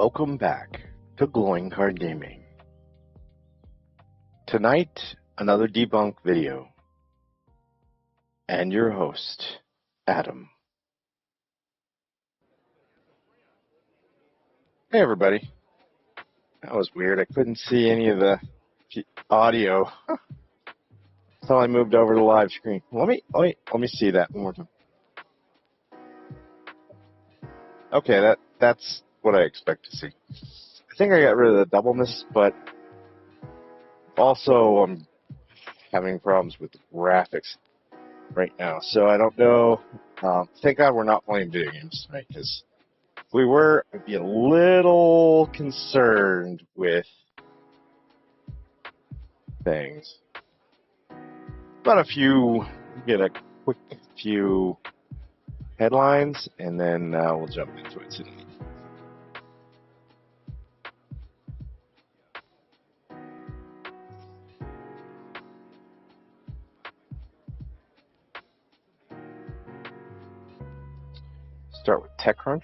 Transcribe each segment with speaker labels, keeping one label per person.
Speaker 1: Welcome back to Glowing Card Gaming. Tonight, another debunk video. And your host, Adam. Hey everybody. That was weird. I couldn't see any of the audio until I moved over to the live screen. Let me see that one more time. Okay, that's what I expect to see. I think I got rid of the doubleness, but also I'm having problems with the graphics right now, so I don't know. Thank God we're not playing video games tonight, because if we were, I'd be a little concerned with things. But get a quick few headlines, and then we'll jump into it tonight. Start with TechCrunch.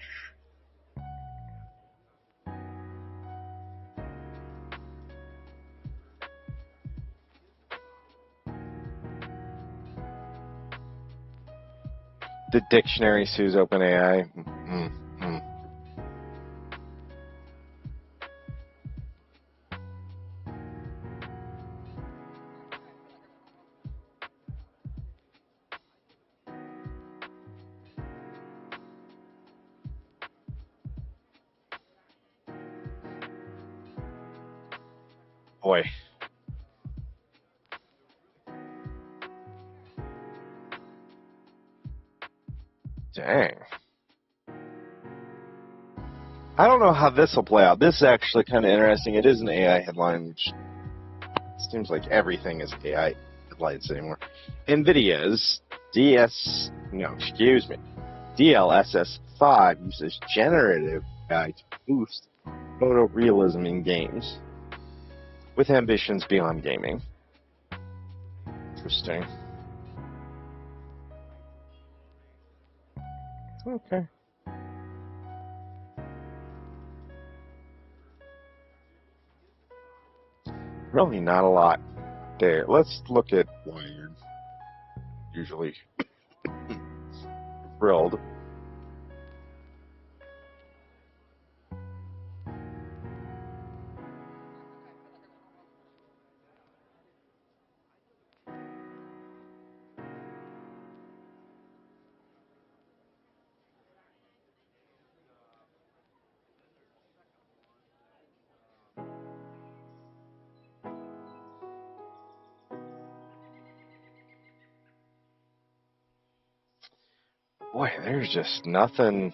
Speaker 1: The dictionary sues OpenAI. Boy. Dang. I don't know how this will play out. This is actually kind of interesting. It is an AI headline, which seems like everything is AI headlines anymore. NVIDIA's DLSS 5 uses generative AI to boost photorealism in games, with ambitions beyond gaming. Interesting. Okay. Really not a lot there. Let's look at Wired. Usually thrilled. Boy, there's just nothing.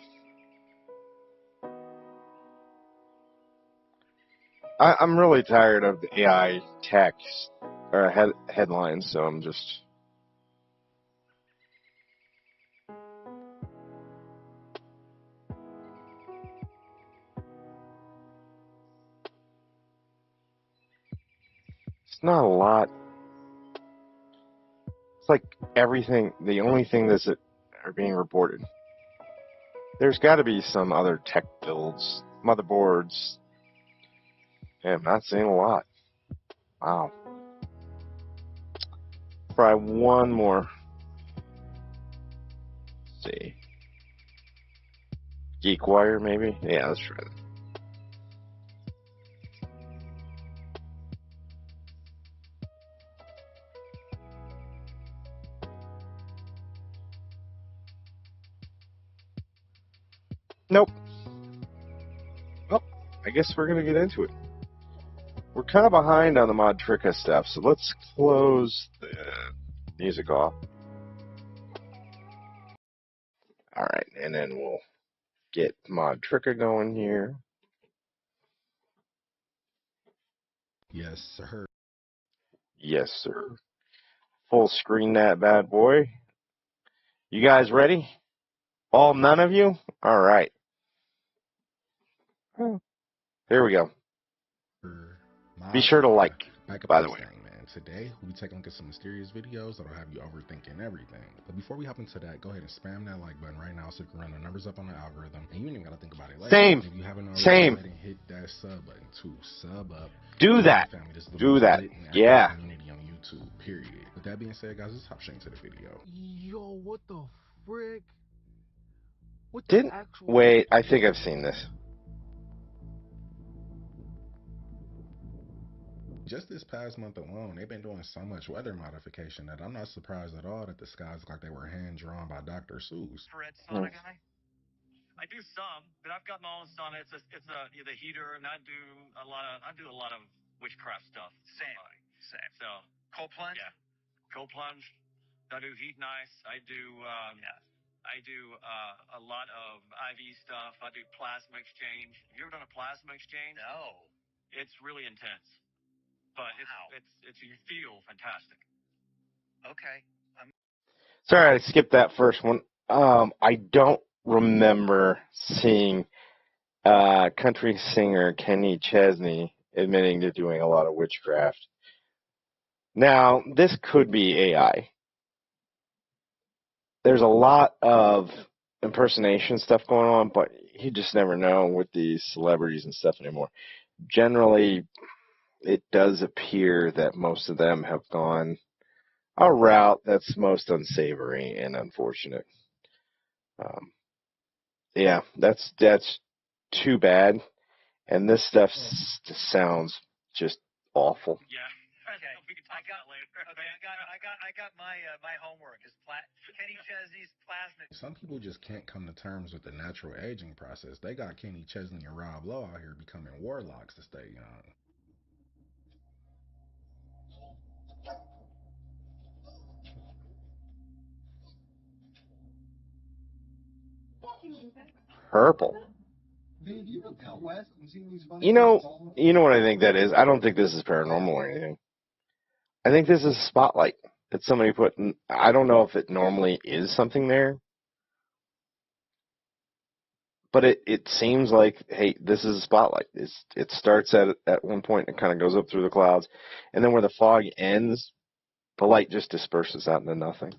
Speaker 1: I'm really tired of the AI text or headlines, so I'm just. It's not a lot. It's like everything. The only thing that are being reported. There's got to be some other tech builds, motherboards. Yeah, I'm not seeing a lot. Wow. Try one more. Let's see. GeekWire, maybe? Yeah, let's try that. Nope. Well, I guess we're going to get into it. We're kind of behind on the Mod Tricka stuff, so let's close the music off. Alright, and then we'll get Mod Tricka going here.
Speaker 2: Yes, sir.
Speaker 1: Yes, sir. Full screen that bad boy. You guys ready? None of you? Alright. Here we go. Be sure to like, by the way.
Speaker 2: Man. Today, we'll be taking a look at some mysterious videos that'll have you overthinking everything. But before we hop into that, go ahead and spam that like button right now so you can run the numbers up on the algorithm. And you ain't even gotta think about it later.
Speaker 1: Same.
Speaker 2: If you haven't already,
Speaker 1: Same.
Speaker 2: go ahead and hit that sub button too. Sub up.
Speaker 1: Do that.
Speaker 2: Family. This is the
Speaker 1: Do
Speaker 2: most
Speaker 1: that.
Speaker 2: lit and active
Speaker 1: Yeah.
Speaker 2: community on YouTube, period. With that being said, guys, let's hop straight into the video.
Speaker 3: Yo, what the frick? What the
Speaker 1: Didn't
Speaker 3: actual...
Speaker 1: wait. I think I've seen this.
Speaker 2: Just this past month alone, they've been doing so much weather modification that I'm not surprised at all that the skies look like they were hand-drawn by Dr. Seuss.
Speaker 4: Red sauna guy? I do some, but I've got my own sauna. It's the heater, and I do a lot of witchcraft stuff. Same. So cold plunge. Yeah, cold plunge. I do heat and ice. I do a lot of IV stuff. I do plasma exchange. Have you ever done a plasma exchange? No. It's really intense, but you feel fantastic. Okay.
Speaker 1: Sorry, I skipped that first one. I don't remember seeing country singer Kenny Chesney admitting to doing a lot of witchcraft. Now, this could be AI. There's a lot of impersonation stuff going on, but you just never know with these celebrities and stuff anymore. Generally, it does appear that most of them have gone a route that's most unsavory and unfortunate. Yeah, that's too bad, and this stuff sounds just awful.
Speaker 4: Yeah. Okay. I got my homework. Is Kenny Chesney's plasma.
Speaker 2: Some people just can't come to terms with the natural aging process. They got Kenny Chesney and Rob Lowe out here becoming warlocks to stay young.
Speaker 1: Purple. You know what I think that is? I don't think this is paranormal or anything. I think this is a spotlight that somebody put in. I don't know if it normally is something there, but it seems like, hey, this is a spotlight. It starts at one point and kind of goes up through the clouds, and then where the fog ends, the light just disperses out into nothing.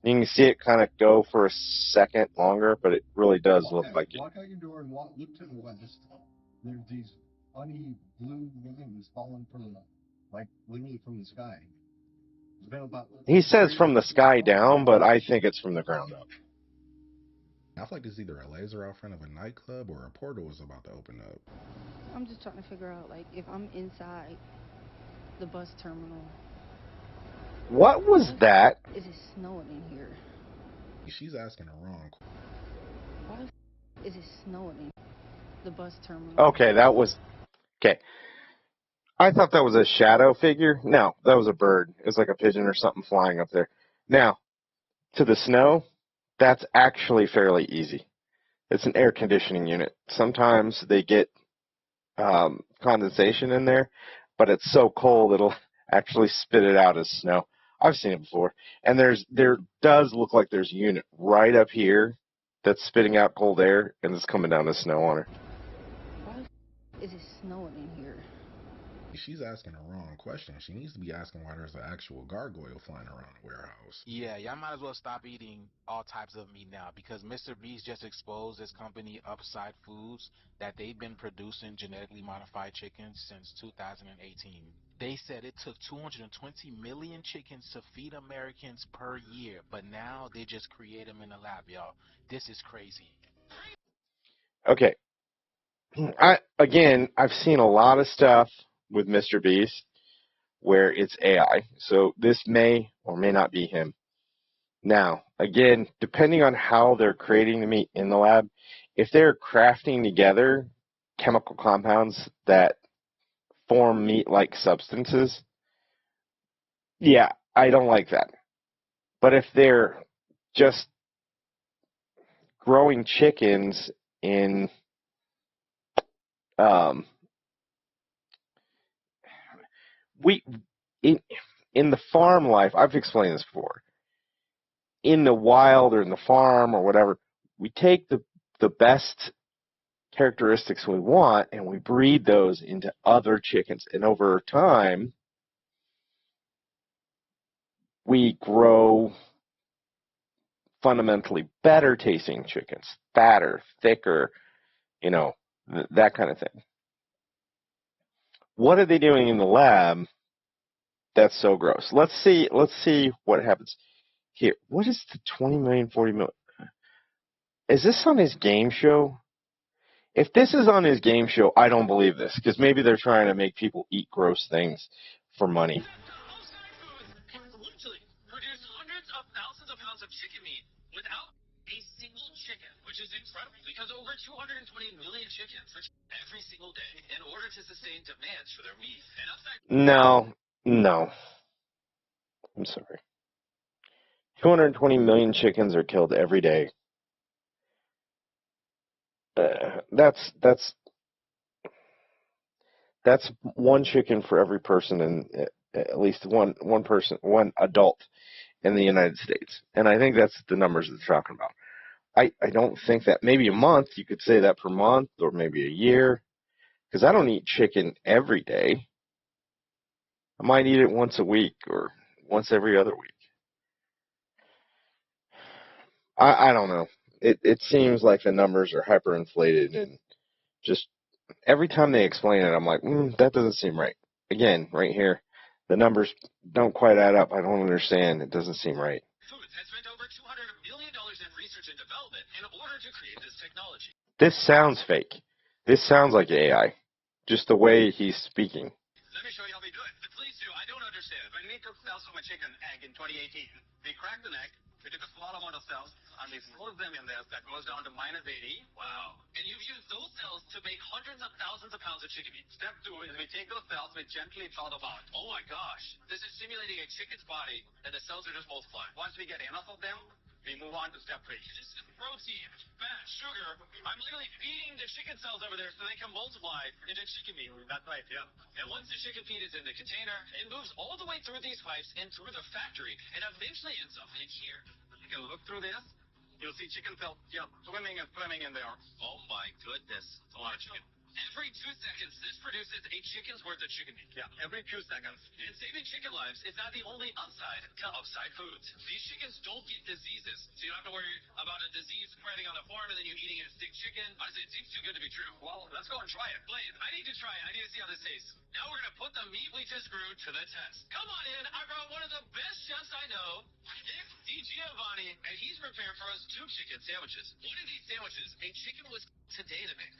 Speaker 1: You can see it kind of go for a second longer, but it really does look like it.
Speaker 5: Walk out your door and look to the west. There's these funny blue wings falling from, literally from the sky. It's been about...
Speaker 1: He says from the sky down, but I think it's from the ground up.
Speaker 2: I feel like there's either a laser out front of a nightclub or a portal is about to open up.
Speaker 6: I'm just trying to figure out, if I'm inside the bus terminal.
Speaker 1: What was that?
Speaker 6: Is it snowing in here?
Speaker 2: She's asking the wrong.
Speaker 6: Why is it snowing in the bus terminal?
Speaker 1: Okay, that was... Okay. I thought that was a shadow figure. No, that was a bird. It was like a pigeon or something flying up there. Now, to the snow, that's actually fairly easy. It's an air conditioning unit. Sometimes they get condensation in there, but it's so cold it'll actually spit it out as snow. I've seen it before. And there does look like there's a unit right up here that's spitting out cold air, and it's coming down as snow on her.
Speaker 6: Why is it snowing in here?
Speaker 2: She's asking the wrong question. She needs to be asking why there's an actual gargoyle flying around the warehouse.
Speaker 7: Yeah, y'all might as well stop eating all types of meat now, because Mr. Beast just exposed his company Upside Foods that they've been producing genetically modified chickens since 2018. They said it took 220 million chickens to feed Americans per year, but now they just create them in the lab, y'all. This is crazy.
Speaker 1: Okay. I've seen a lot of stuff with Mr. Beast where it's AI. So this may or may not be him. Now, again, depending on how they're creating the meat in the lab, if they're crafting together chemical compounds that form meat-like substances, yeah, I don't like that. But if they're just growing chickens in in the farm life, I've explained this before. In the wild or in the farm or whatever, we take the best characteristics we want, and we breed those into other chickens. And over time, we grow fundamentally better tasting chickens, fatter, thicker, you know, that kind of thing. What are they doing in the lab that's so gross? Let's see what happens here. What is the 20 million, 40 million? Is this on his game show? If this is on his game show, I don't believe this, because maybe they're trying to make people eat gross things for money.
Speaker 4: Can literally produce hundreds of thousands of pounds of chicken meat without a single chicken, which is incredible because over 220 million chickens every single day in order to sustain demands for their meat. And outside
Speaker 1: No. I'm sorry. 220 million chickens are killed every day. That's one chicken for every person, and at least one adult in the United States. And I think that's the numbers that they're talking about. I don't think that maybe a month, you could say that per month, or maybe a year, because I don't eat chicken every day. I might eat it once a week or once every other week. I don't know. It seems like the numbers are hyperinflated, and just every time they explain it, I'm like, that doesn't seem right. Again, right here, the numbers don't quite add up. I don't understand. It doesn't seem right.
Speaker 4: Foods has spent over $200 million in research and development in order to create this technology.
Speaker 1: This sounds fake. This sounds like AI, just the way he's speaking.
Speaker 4: Let me show you how we do it. But please do. I don't understand. When we took cells from a chicken egg in 2018, we cracked an egg, we took a small amount of cells, and we froze them in there. That goes down to -80. Wow. And you've used those cells to make hundreds of thousands of pounds of chicken meat. Step 2 is we take those cells, we gently thaw them out. Oh my gosh. This is simulating a chicken's body, and the cells are just multiplying. Once we get enough of them, we move on to step 3. This is protein, fat, sugar. I'm literally feeding the chicken cells over there so they can multiply into chicken meat. That's right, yeah. And once the chicken feed is in the container, it moves all the way through these pipes and through the factory, and eventually ends up in here. You can look through this. You'll see chicken cells, swimming in there. Oh my goodness. It's a lot of chicken. Every 2 seconds, this produces a chicken's worth of chicken meat. Yeah, every 2 seconds. And saving chicken lives is not the only upside to upside foods. These chickens don't get diseases, so you don't have to worry about a disease spreading on the farm and then you eating a sick chicken. Honestly, it seems too good to be true. Well, let's go and try it. Blaze, I need to try it. I need to see how this tastes. Now we're going to put the meat we just grew to the test. Come on in. I brought one of the best chefs I know, Nick DiGiovanni, and he's prepared for us 2 chicken sandwiches. One of these sandwiches, a chicken was today to make.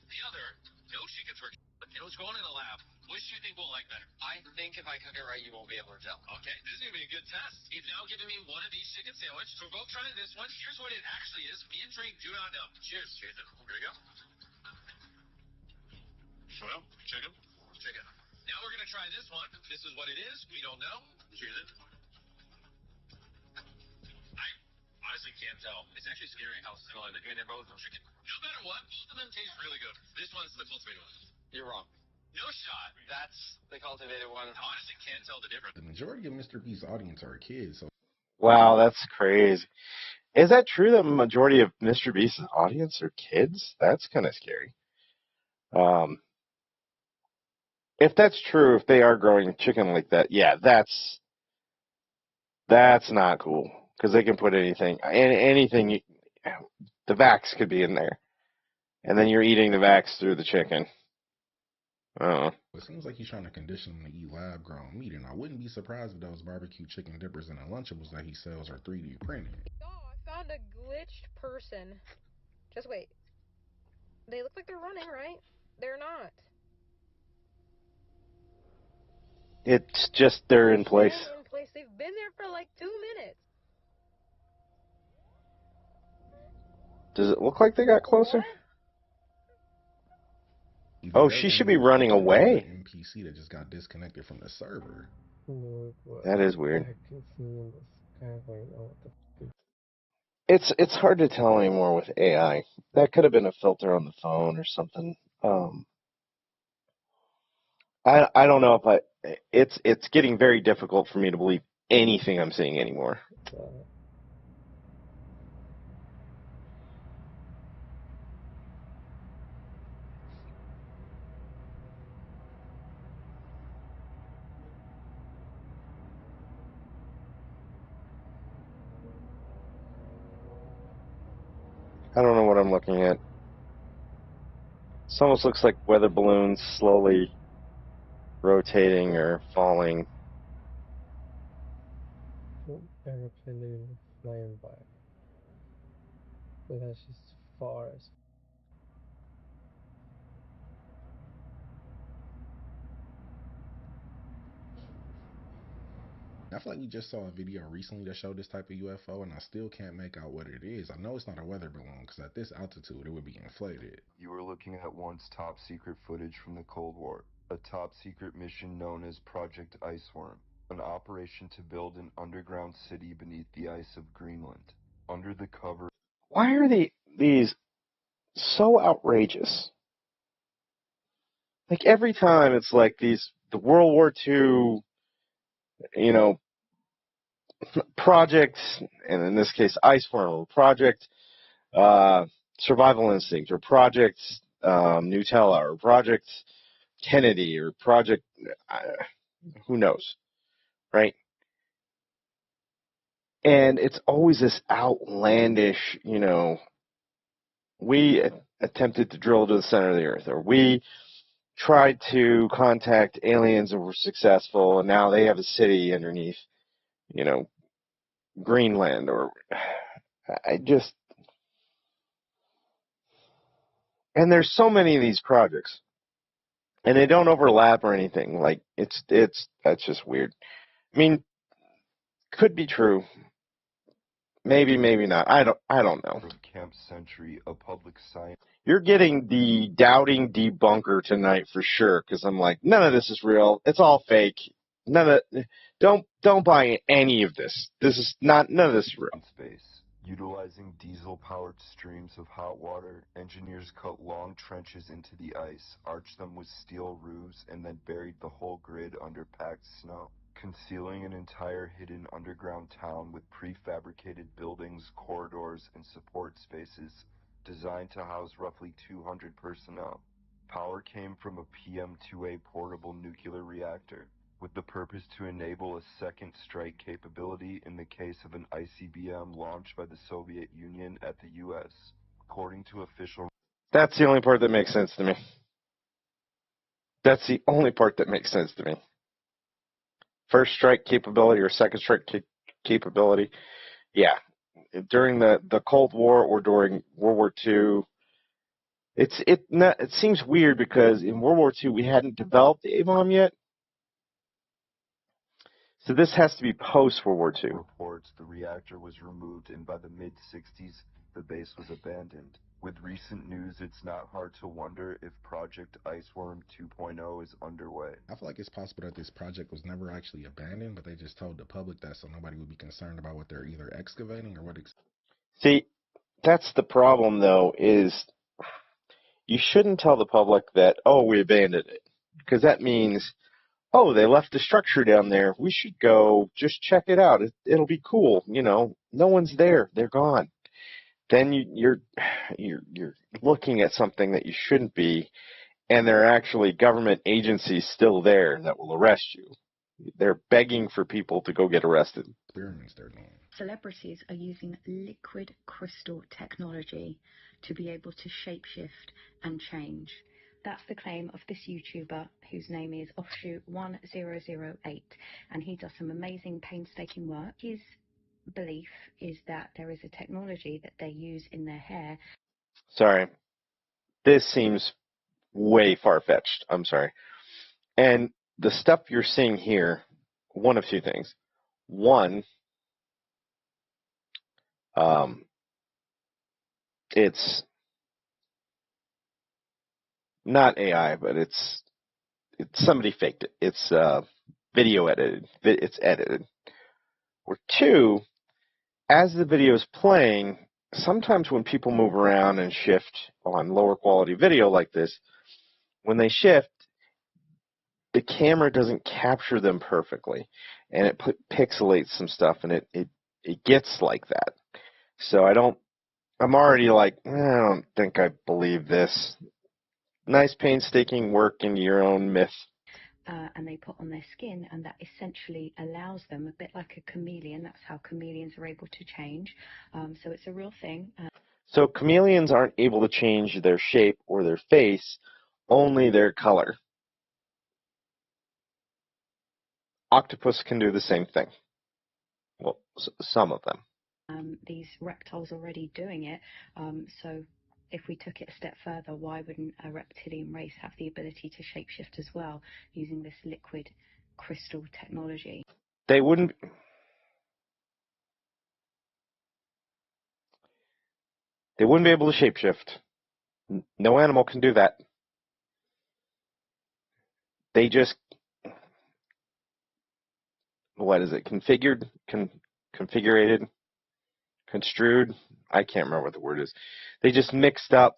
Speaker 4: The other, no chickens were. It was grown in a lab. Which do you think we'll like better? I think if I cook it right, you won't be able to tell. Okay, this is going to be a good test. You've now given me one of these chicken sandwiches. So we're both trying this one. Here's what it actually is. Me and Drake do not know. Cheers. Cheers. Here we go. Well, chicken. Chicken. Now we're going to try this one. This is what it is. We don't know. Cheers. I honestly can't tell. It's actually scary how similar they are. They're both chicken. No matter what, both of them taste really good. This one's the cultivated one. You're wrong. No shot. That's the cultivated one. I honestly can't tell the difference.
Speaker 2: The majority of Mr. Beast's audience are kids, so
Speaker 1: Wow, that's crazy. Is that true that the majority of Mr. Beast's audience are kids? That's kind of scary. If that's true, if they are growing chicken like that, yeah, that's not cool, because they can put anything, the vax could be in there, and then you're eating the vax through the chicken.
Speaker 2: it seems like he's trying to condition them to eat lab-grown meat, and I wouldn't be surprised if those barbecue chicken dippers and the Lunchables that he sells are 3D printed.
Speaker 8: Oh, I found a glitched person. Just wait. They look like they're running, right? They're not.
Speaker 1: It's just they're in place.
Speaker 8: They're in place. They've been there for like 2 minutes.
Speaker 1: Does it look like they got closer?
Speaker 2: Either
Speaker 1: Oh,
Speaker 2: that
Speaker 1: she
Speaker 2: or
Speaker 1: should
Speaker 2: maybe
Speaker 1: be running
Speaker 2: it's
Speaker 1: away.
Speaker 2: an NPC that just got disconnected from the server.
Speaker 1: That is weird.
Speaker 3: I can see in the sky right now. What the
Speaker 1: It's hard to tell anymore with AI. That could have been a filter on the phone or something. I don't know if it's getting very difficult for me to believe anything I'm seeing anymore. I'm looking at. This almost looks like weather balloons slowly rotating or falling.
Speaker 9: Aeroplane flying by. But that's just far as.
Speaker 2: I feel like we just saw a video recently that showed this type of UFO, and I still can't make out what it is. I know it's not a weather balloon, because at this altitude, it would be inflated.
Speaker 10: You are looking at once top secret footage from the Cold War, a top secret mission known as Project Iceworm, an operation to build an underground city beneath the ice of Greenland. Under the cover.
Speaker 1: Why are these so outrageous? Like every time it's like the World War II, projects, and in this case, Iceworm, or Project Survival Instinct, or Project Nutella, or Project Kennedy, or Project, who knows, right? And it's always this outlandish, we attempted to drill to the center of the earth, or we tried to contact aliens and were successful, and now they have a city underneath, Greenland, or and there's so many of these projects, and they don't overlap or anything. Like that's just weird. I mean, could be true. Maybe not. I don't know.
Speaker 10: Camp Century, a public science.
Speaker 1: You're getting the doubting debunker tonight for sure, because I'm like, none of this is real. It's all fake. Don't buy any of this. None of this is real.
Speaker 10: Space. Utilizing diesel-powered streams of hot water, engineers cut long trenches into the ice, arched them with steel roofs, and then buried the whole grid under packed snow, concealing an entire hidden underground town with prefabricated buildings, corridors, and support spaces designed to house roughly 200 personnel. Power came from a PM-2A portable nuclear reactor, with the purpose to enable a second strike capability in the case of an ICBM launched by the Soviet Union at the U.S. According to official...
Speaker 1: That's the only part that makes sense to me. That's the only part that makes sense to me. First strike capability or second strike capability. Yeah. During the Cold War or during World War II, it seems weird because in World War II we hadn't developed the A-bomb yet. So this has to be post-World War II.
Speaker 10: Reports the reactor was removed, and by the mid-60s, the base was abandoned. With recent news, it's not hard to wonder if Project Iceworm 2.0 is underway.
Speaker 2: I feel like it's possible that this project was never actually abandoned, but they just told the public that so nobody would be concerned about what they're either excavating or what...
Speaker 1: See, that's the problem, though, is you shouldn't tell the public that, oh, we abandoned it. Because that means... oh, they left the structure down there. We should go just check it out. It'll be cool. No one's there. They're gone. Then you're looking at something that you shouldn't be, and there are actually government agencies still there that will arrest you. They're begging for people to go get arrested.
Speaker 2: Experiments they're doing.
Speaker 11: Celebrities are using liquid crystal technology to be able to shapeshift and change. That's the claim of this YouTuber, whose name is Offshoot1008, and he does some amazing, painstaking work. His belief is that there is a technology that they use in their hair.
Speaker 1: Sorry. This seems way far-fetched. I'm sorry. And the stuff you're seeing here, one of two things. One, it's not AI, but it's somebody faked it. It's video edited. It's edited. Or two, as the video is playing, sometimes when people move around and shift on lower quality video like this, when they shift, the camera doesn't capture them perfectly, and it pixelates some stuff, and it gets like that. So I'm already like, I don't think I believe this. Nice painstaking work into your own myth.
Speaker 11: And they put on their skin, and that essentially allows them, a bit like a chameleon. That's how chameleons are able to change. So it's a real thing.
Speaker 1: So chameleons aren't able to change their shape or their face, only their color. Octopus can do the same thing. Well, some of them.
Speaker 11: These reptiles already doing it, so if we took it a step further, why wouldn't a reptilian race have the ability to shapeshift as well, using this liquid crystal technology?
Speaker 1: They wouldn't be able to shapeshift. No animal can do that. They just, what is it, configured, construed? I can't remember what the word is. They just mixed up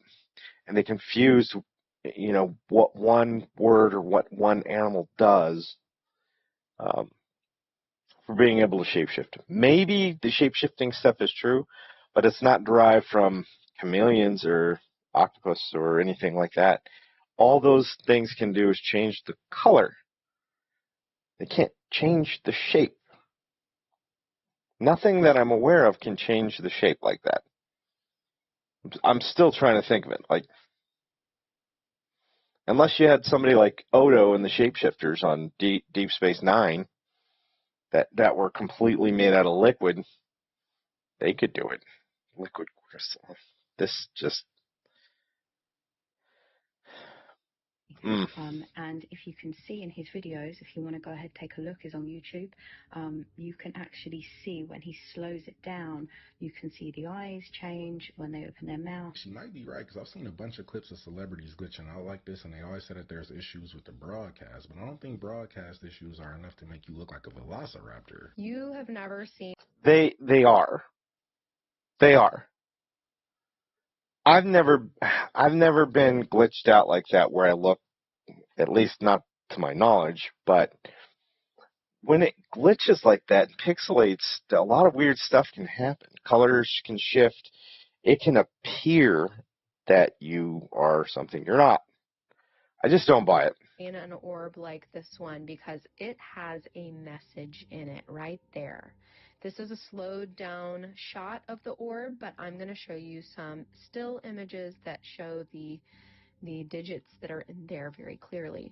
Speaker 1: and they confused, what one word or what one animal does for being able to shapeshift. Maybe the shapeshifting stuff is true, but it's not derived from chameleons or octopus or anything like that. All those things can do is change the color. They can't change the shape. Nothing that I'm aware of can change the shape like that. I'm still trying to think of it. Like, unless you had somebody like Odo and the Shapeshifters on Deep Space Nine that were completely made out of liquid, they could do it. Liquid crystal. This just...
Speaker 11: And if you can see in his videos, if you want to go ahead take a look, is on YouTube, you can actually see when he slows it down, you can see the eyes change when they open their mouth.
Speaker 2: She might be right, because I've seen a bunch of clips of celebrities glitching out like this, and they always say that there's issues with the broadcast, but I don't think broadcast issues are enough to make you look like a velociraptor.
Speaker 8: You have never seen...
Speaker 1: They are. They are. I've never been glitched out like that where I look, at least not to my knowledge, but when it glitches like that and pixelates, a lot of weird stuff can happen. Colors can shift. It can appear that you are something you're not. I just don't buy it.
Speaker 8: In an orb like this one, because it has a message in it right there. This is a slowed down shot of the orb, but I'm going to show you some still images that show the digits that are in there very clearly.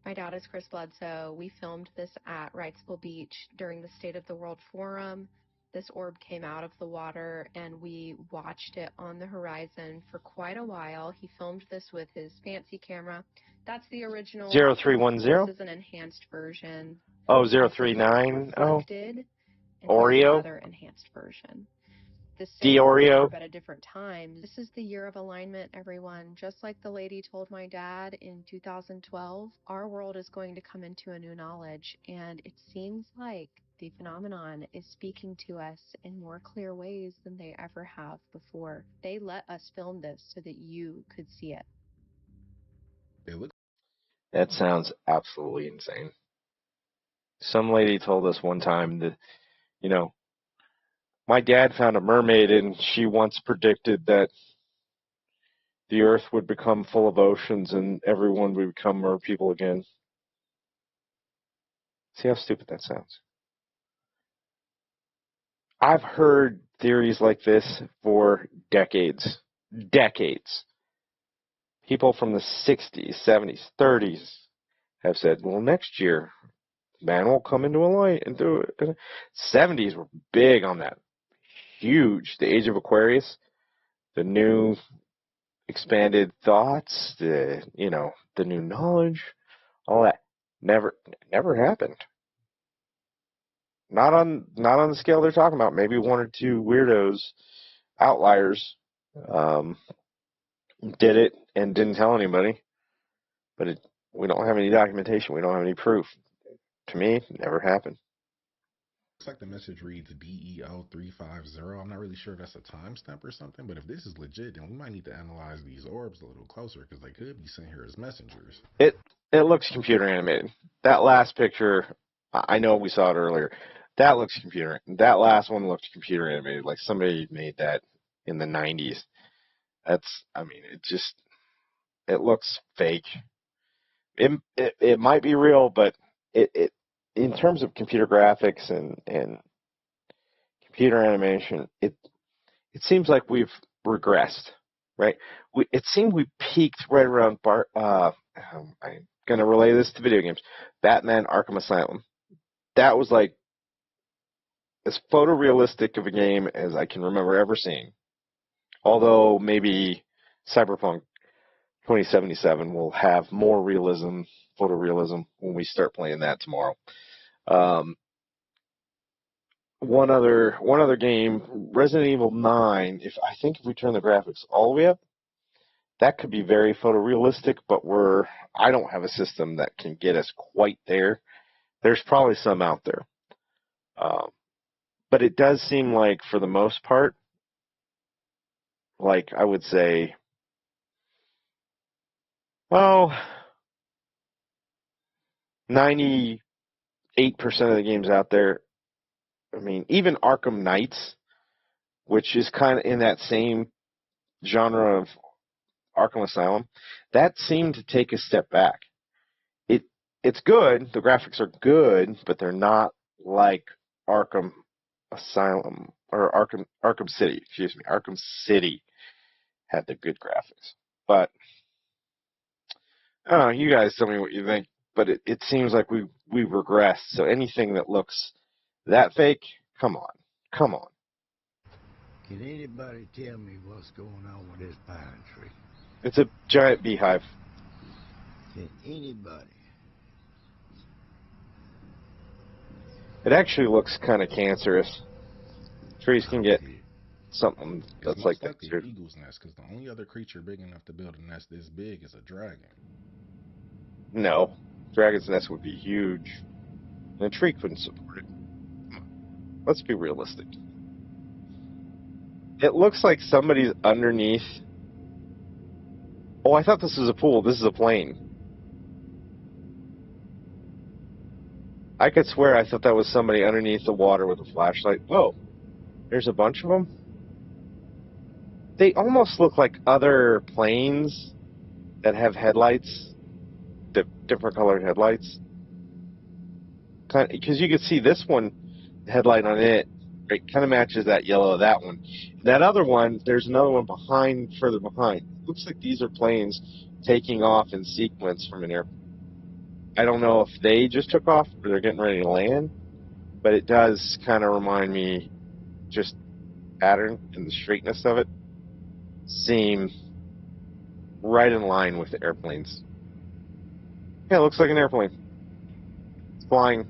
Speaker 8: My dad is Chris Bledsoe. We filmed this at Wrightsville Beach during the State of the World Forum. This orb came out of the water and we watched it on the horizon for quite a while. He filmed this with his fancy camera. That's the original.
Speaker 1: 0310?
Speaker 8: This is an enhanced version.
Speaker 1: Oh, 039? Oh. Oreo?
Speaker 8: Another enhanced version. The
Speaker 1: Oreo?
Speaker 8: But at different times. This is the year of alignment, everyone. Just like the lady told my dad in 2012, our world is going to come into a new knowledge, and it seems like the phenomenon is speaking to us in more clear ways than they ever have before. They let us film this so that you could see it.
Speaker 1: That sounds absolutely insane. Some lady told us one time that, my dad found a mermaid and she once predicted that the earth would become full of oceans and everyone would become mer people again. See how stupid that sounds? I've heard theories like this for decades. Decades. People from the 60s, 70s, 30s have said, well, next year, man will come into a light. Into 70s were big on that. Huge. The Age of Aquarius, the new expanded thoughts, the new knowledge, all that never happened. Not on the scale they're talking about. Maybe one or two weirdos, outliers, did it and didn't tell anybody. But we don't have any documentation. We don't have any proof. To me, it never happened.
Speaker 2: Looks like the message reads DEO350. I'm not really sure if that's a timestamp or something, but if this is legit, then we might need to analyze these orbs a little closer, because they could be sent here as messengers.
Speaker 1: It looks computer animated. That last picture, I know we saw it earlier. That looks computer. That last one looked computer animated, like somebody made that in the 90s. It looks fake. It might be real, but it in terms of computer graphics and computer animation, it seems like we've regressed, right? It seemed we peaked right around I'm going to relay this to video games. Batman Arkham Asylum. That was like as photorealistic of a game as I can remember ever seeing. Although maybe Cyberpunk 2077 will have more realism, photorealism, when we start playing that tomorrow. One other game, Resident Evil 9. If we turn the graphics all the way up, that could be very photorealistic, but I don't have a system that can get us quite there. There's probably some out there, but it does seem like for the most part, like I would say, well, 98% of the games out there. I mean, even Arkham Knights, which is kind of in that same genre of Arkham Asylum, that seemed to take a step back. It's good. The graphics are good, but they're not like Arkham Asylum or Arkham City. Excuse me, Arkham City had the good graphics. But I don't know. You guys tell me what you think. But it seems like we've regressed. So anything that looks that fake, come on.
Speaker 12: Can anybody tell me what's going on with this pine tree?
Speaker 1: It's a giant beehive.
Speaker 12: Can anybody?
Speaker 1: It actually looks kind of cancerous. Trees can get something that's like that.
Speaker 2: It's an eagle's nest, because the only other creature big enough to build a nest this big is a dragon.
Speaker 1: No. Dragon's nest would be huge. And a tree couldn't support it. Let's be realistic. It looks like somebody's underneath. Oh, I thought this was a pool. This is a plane. I could swear I thought that was somebody underneath the water with a flashlight. Whoa, there's a bunch of them. They almost look like other planes that have headlights, different colored headlights. Because you can see this one, the headlight on it, right, kind of matches that yellow of that one. That other one, there's another one further behind. Looks like these are planes taking off in sequence from an airport. I don't know if they just took off or they're getting ready to land, but it does kind of remind me, just pattern and the straightness of it, seem right in line with the airplanes. Yeah, it looks like an airplane. It's flying.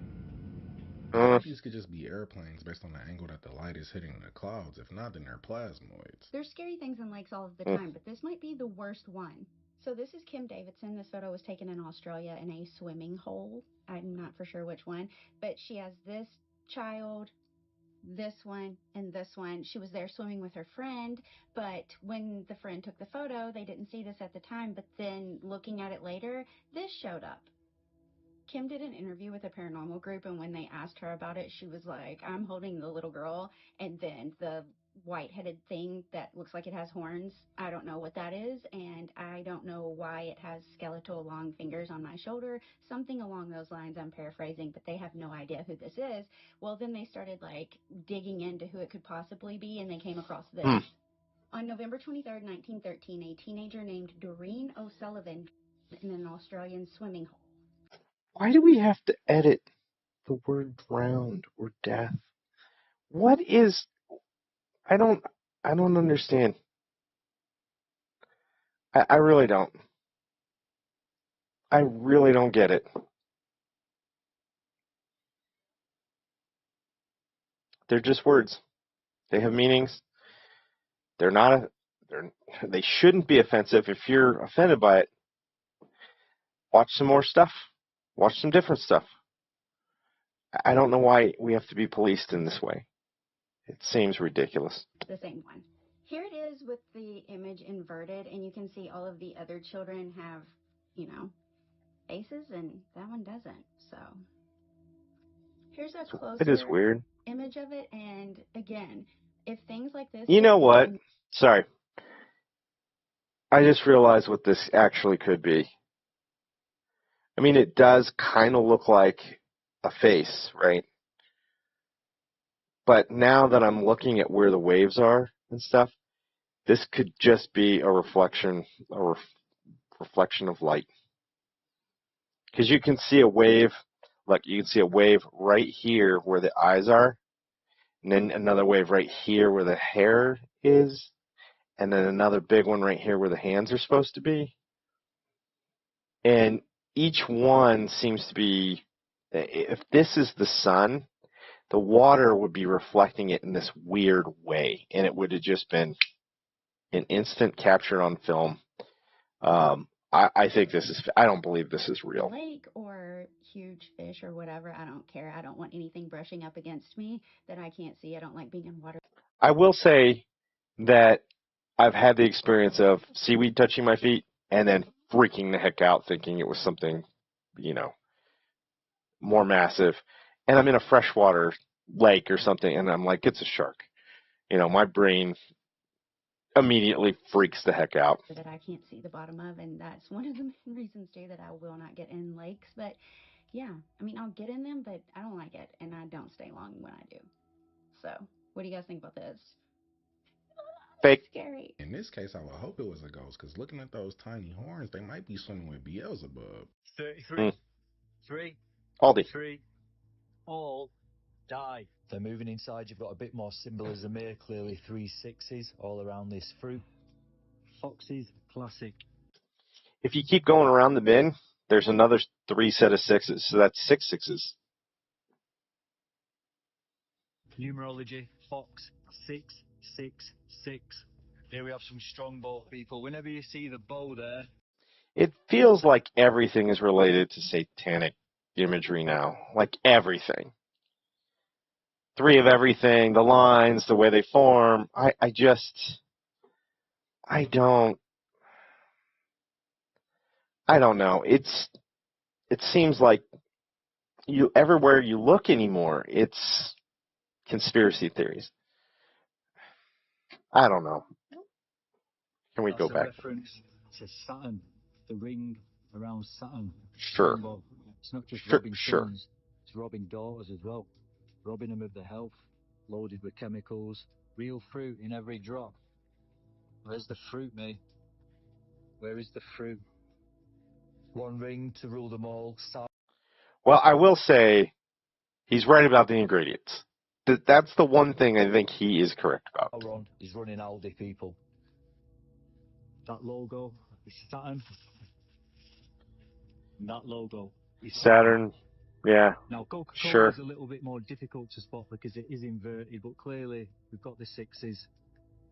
Speaker 2: These could just be airplanes based on the angle that the light is hitting the clouds. If not, then they're plasmoids.
Speaker 13: There's scary things in lakes all of the time, but this might be the worst one. So this is Kim Davidson. This photo was taken in Australia in a swimming hole. I'm not for sure which one, but she has this child, this one, and this one. She was there swimming with her friend, but when the friend took the photo, they didn't see this at the time, but then looking at it later, this showed up. Kim did an interview with a paranormal group, and when they asked her about it, she was like, I'm holding the little girl, and then the white-headed thing that looks like it has horns, I don't know what that is, and I don't know why it has skeletal long fingers on my shoulder, something along those lines. I'm paraphrasing, but they have no idea who this is. Well, then they started like digging into who it could possibly be, and they came across this. On November 23rd, 1913, a teenager named Doreen O'Sullivan in an Australian swimming hole.
Speaker 1: Why do we have to edit the word drowned or death? What is... I don't understand. I really don't. I really don't get it. They're just words. They have meanings. They shouldn't be offensive. If you're offended by it, watch some more stuff. Watch some different stuff. I don't know why we have to be policed in this way. It seems ridiculous.
Speaker 13: The same one. Here it is with the image inverted, and you can see all of the other children have, faces, and that one doesn't. So here's a closer image of it, and again, if things like this...
Speaker 1: You know what? Sorry. I just realized what this actually could be. I mean, it does kind of look like a face, right? But now that I'm looking at where the waves are and stuff, This could just be a reflection of light. Because you can see a wave, look, you can see a wave right here where the eyes are, and then another wave right here where the hair is, and then another big one right here where the hands are supposed to be. And each one seems to be, if this is the sun, the water would be reflecting it in this weird way, and it would have just been an instant captured on film. I think this is, I don't believe this is real.
Speaker 13: Lake or huge fish or whatever, I don't care. I don't want anything brushing up against me that I can't see. I don't like being in water.
Speaker 1: I will say that I've had the experience of seaweed touching my feet and then freaking the heck out thinking it was something, more massive. And I'm in a freshwater lake or something, and I'm like, it's a shark. My brain immediately freaks the heck out.
Speaker 13: That I can't see the bottom of, and that's one of the main reasons, too, that I will not get in lakes. But, yeah, I mean, I'll get in them, but I don't like it, and I don't stay long when I do. So, what do you guys think about this?
Speaker 1: Fake.
Speaker 13: Scary.
Speaker 2: In this case, I would hope it was a ghost, because looking at those tiny horns, they might be swimming with Beelzebub.
Speaker 4: 33. 3.
Speaker 1: Aldi.
Speaker 4: 3. All die.
Speaker 14: So moving inside, you've got a bit more symbolism here. Clearly 3 6s all around this fruit.
Speaker 4: Foxes, classic.
Speaker 1: If you keep going around the bin, there's another 3 set of 6s, so that's 6 6s.
Speaker 4: Numerology, Fox, 6, 6, 6.
Speaker 14: Here we have some strong bow people. Whenever you see the bow there,
Speaker 1: It feels like everything is related to satanic imagery now. Like everything. 3 of everything, the lines, the way they form. I don't know. It seems like everywhere you look anymore, it's conspiracy theories. I don't know. Can we go back?
Speaker 14: Reference to Saturn, the ring around Saturn.
Speaker 1: Sure.
Speaker 14: It's not just
Speaker 1: Sure,
Speaker 14: robbing
Speaker 1: sure.
Speaker 14: sons, it's robbing daughters as well. Robbing them of their health, loaded with chemicals, real fruit in every drop. Where's the fruit, mate? Where is the fruit? One ring to rule them all.
Speaker 1: Well, I will say he's right about the ingredients. That's the one thing I think he is correct about.
Speaker 14: Sauron is running Aldi, people.
Speaker 4: That logo is Saturn. And that logo is
Speaker 1: Saturn, yeah.
Speaker 4: Now, Coca-Cola
Speaker 1: Sure.
Speaker 4: is a little bit more difficult to spot because it is inverted, but clearly we've got the 6s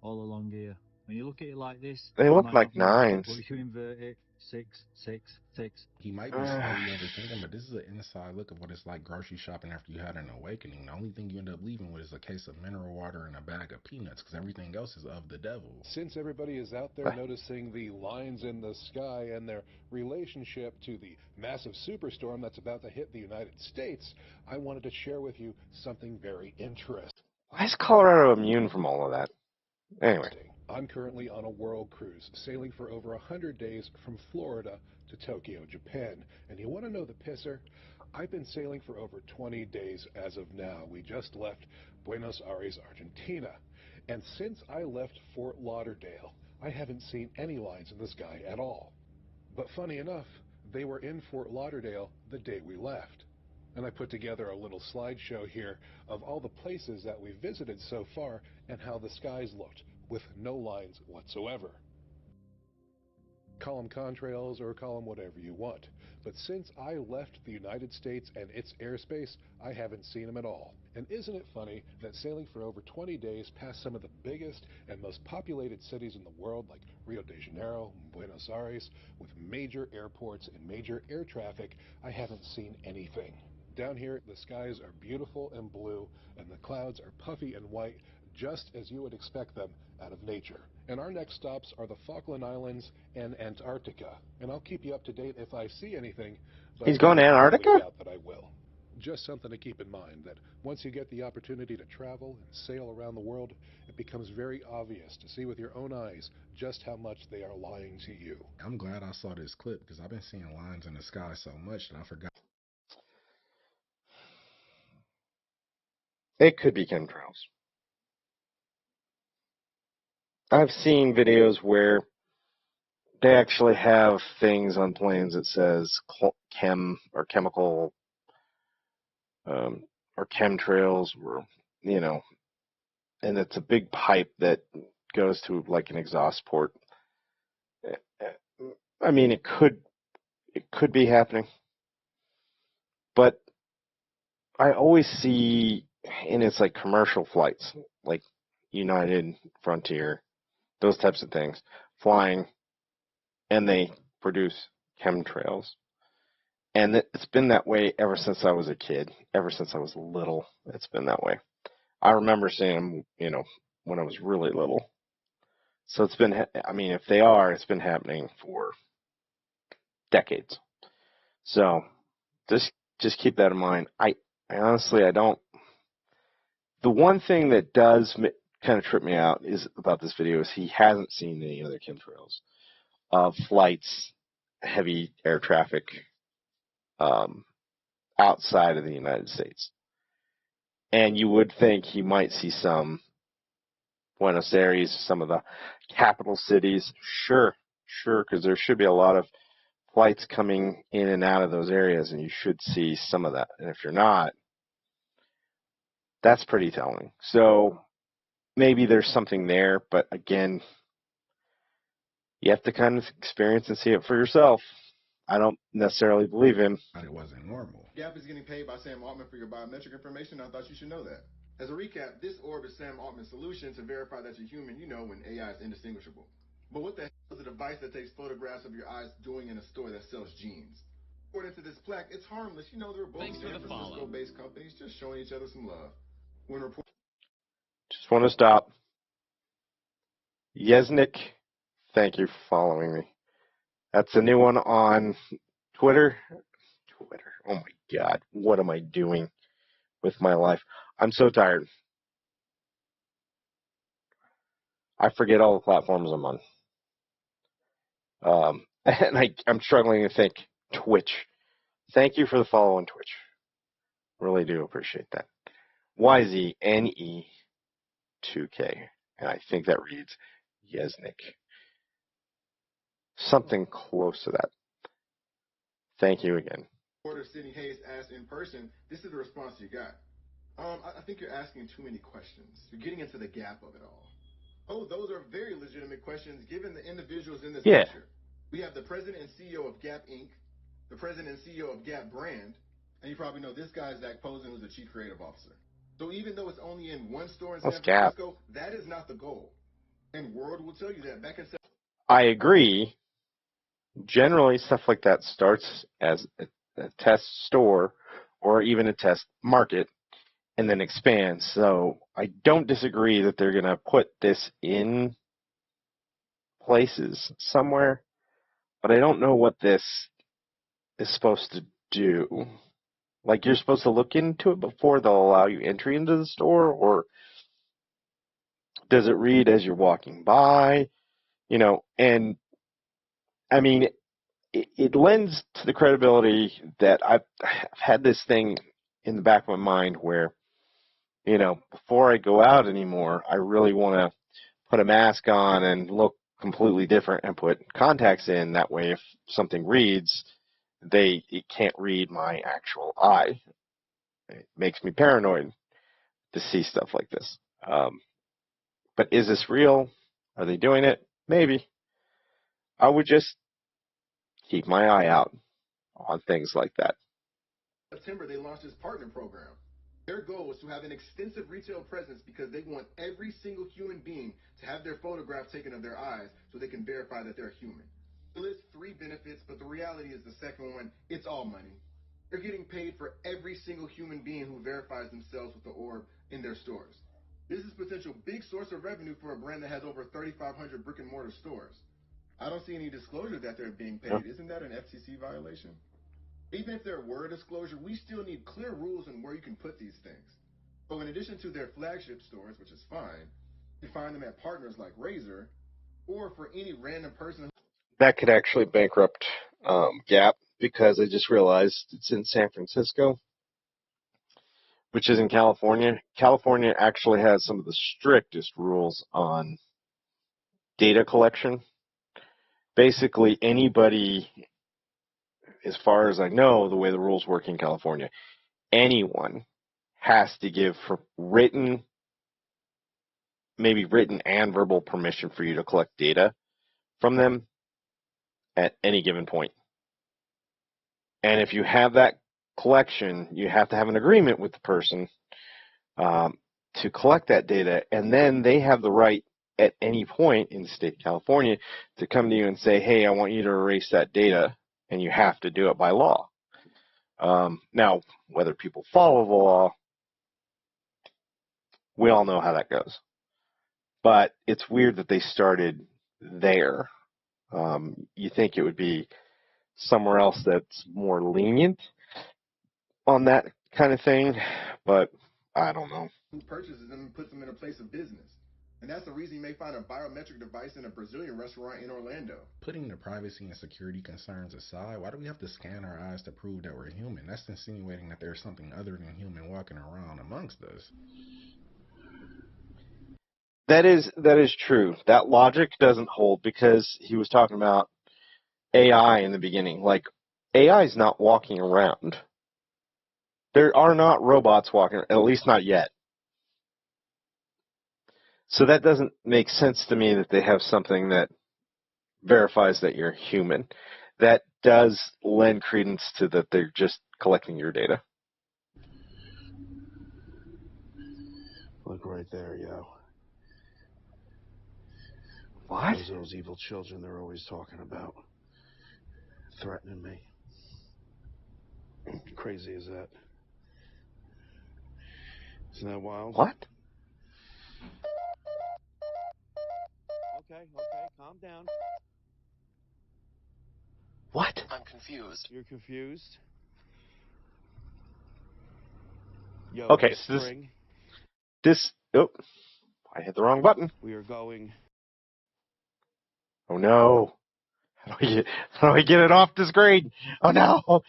Speaker 4: all along here. When you look at it like this,
Speaker 1: They
Speaker 4: you
Speaker 1: look
Speaker 4: might
Speaker 1: like
Speaker 4: not notice it,
Speaker 1: 9s.
Speaker 4: but if you invert it, 6, 6, 6.
Speaker 2: He might be slightly overthinking, but this is an inside look of what it's like grocery shopping after you had an awakening. The only thing you end up leaving with is a case of mineral water and a bag of peanuts, because everything else is of the devil.
Speaker 15: Since everybody is out there noticing the lines in the sky and their relationship to the massive superstorm that's about to hit the United States, I wanted to share with you something very interesting.
Speaker 1: Why is Colorado immune from all of that? Anyway.
Speaker 15: I'm currently on a world cruise, sailing for over 100 days from Florida to Tokyo, Japan. And you want to know the pisser? I've been sailing for over 20 days as of now. We just left Buenos Aires, Argentina. And since I left Fort Lauderdale, I haven't seen any lines in the sky at all. But funny enough, they were in Fort Lauderdale the day we left. And I put together a little slideshow here of all the places that we visited so far and how the skies looked, with no lines whatsoever. Call them contrails or call them whatever you want. But since I left the United States and its airspace, I haven't seen them at all. And isn't it funny that sailing for over 20 days past some of the biggest and most populated cities in the world, like Rio de Janeiro, Buenos Aires, with major airports and major air traffic, I haven't seen anything. Down here, the skies are beautiful and blue, and the clouds are puffy and white, just as you would expect them out of nature. And our next stops are the Falkland Islands and Antarctica. And I'll keep you up to date if I see anything. But
Speaker 1: he's going to Antarctica?
Speaker 15: I doubt that I will. Just something to keep in mind, that once you get the opportunity to travel and sail around the world, it becomes very obvious to see with your own eyes just how much they are lying to you.
Speaker 2: I'm glad I saw this clip, because I've been seeing lines in the sky so much that I forgot.
Speaker 1: It could be chemtrails. I've seen videos where they actually have things on planes that says chemical or chemtrails, or and it's a big pipe that goes to like an exhaust port. I mean, it could be happening, but I always see, and it's like commercial flights, like United, Frontier, those types of things, flying, and they produce chemtrails. And it's been that way ever since I was a kid, ever since I was little. It's been that way. I remember seeing them, when I was really little. So it's been, I mean, if they are, it's been happening for decades. So just keep that in mind. I honestly, I don't. The one thing that does kind of trip me out is about this video is he hasn't seen any other chemtrails of flights, heavy air traffic outside of the United States. And you would think he might see some Buenos Aires, some of the capital cities. Sure, because there should be a lot of flights coming in and out of those areas, and you should see some of that. And if you're not, that's pretty telling. So maybe there's something there, but again, you have to kind of experience and see it for yourself. I don't necessarily believe him.
Speaker 2: It wasn't normal.
Speaker 16: Gap is getting paid by Sam Altman for your biometric information. I thought you should know that. As a recap, this orb is Sam Altman's solution to verify that you're human, when AI is indistinguishable. But what the hell is a device that takes photographs of your eyes doing in a store that sells jeans? According to this plaque, it's harmless. They're both San Francisco-based companies just showing each other some love.
Speaker 1: Just want to stop. Yesnik, thank you for following me. That's a new one on Twitter. Oh my God, what am I doing with my life? I'm so tired. I forget all the platforms I'm on. And I'm struggling to think. Twitch. Thank you for the follow on Twitch. Really do appreciate that. YZNE2K. And I think that reads Yesnik. Something close to that. Thank you again.
Speaker 16: Reporter Sidney Hayes asked in person, this is the response you got. I think you're asking too many questions. You're getting into the gap of it all. Oh, those are very legitimate questions given the individuals in this picture. We have the president and CEO of Gap Inc., the president and CEO of Gap Brand, and you probably know this guy is Zach Posen, who's the chief creative officer. So even though it's only in one store in San Francisco, that is not the goal. And World will tell you that back in
Speaker 1: I agree. Generally, stuff like that starts as a test store or even a test market and then expands. So I don't disagree that they're going to put this in places somewhere, but I don't know what this is supposed to do. Like, you're supposed to look into it before they'll allow you entry into the store, or does it read as you're walking by? And I mean, it lends to the credibility that I've had this thing in the back of my mind where, before I go out anymore, I really want to put a mask on and look completely different and put contacts in. That way, if something reads, it can't read my actual eye. It makes me paranoid to see stuff like this. But is this real? Are they doing it? Maybe. I would just keep my eye out on things like that.
Speaker 16: September, they launched this partner program. Their goal is to have an extensive retail presence because they want every single human being to have their photograph taken of their eyes so they can verify that they're human. It lists 3 benefits, but the reality is the second one, it's all money. They're getting paid for every single human being who verifies themselves with the orb in their stores. This is a potential big source of revenue for a brand that has over 3,500 brick and mortar stores. I don't see any disclosure that they're being paid. Isn't that an FCC violation? Even if there were a disclosure, we still need clear rules on where you can put these things. So in addition to their flagship stores, which is fine, you find them at partners like Razer, or for any random person.
Speaker 1: That could actually bankrupt Gap, because I just realized it's in San Francisco, which is in California. California actually has some of the strictest rules on data collection. Basically, anybody, as far as I know, the way the rules work in California, anyone has to give written, maybe written and verbal permission for you to collect data from them at any given point. And if you have that collection, you have to have an agreement with the person to collect that data, and then they have the right at any point in the state of California to come to you and say, hey, I want you to erase that data, and you have to do it by law. Now, whether people follow the law, we all know how that goes. But it's weird that they started there. You think it would be somewhere else that's more lenient on that kind of thing, but I don't know.
Speaker 16: Who purchases them and puts them in a place of business. And that's the reason you may find a biometric device in a Brazilian restaurant in Orlando.
Speaker 2: Putting the privacy and security concerns aside, why do we have to scan our eyes to prove that we're human? That's insinuating that there's something other than human walking around amongst us.
Speaker 1: That is true. That logic doesn't hold because he was talking about AI in the beginning. Like, AI is not walking around. There are not robots walking, at least not yet. So that doesn't make sense to me that they have something that verifies that you're human. That does lend credence to that they're just collecting your data.
Speaker 17: Look right there, yo.
Speaker 1: What?
Speaker 17: Those are those evil children they're always talking about. Threatening me. Crazy is that? Isn't that wild?
Speaker 1: What?
Speaker 17: Okay, calm down.
Speaker 1: What?
Speaker 17: I'm confused. You're confused? Yo,
Speaker 1: Okay, so oh, I hit the wrong button.
Speaker 17: We are going.
Speaker 1: Oh no. How do I get it off the screen? Oh no.
Speaker 17: Okay.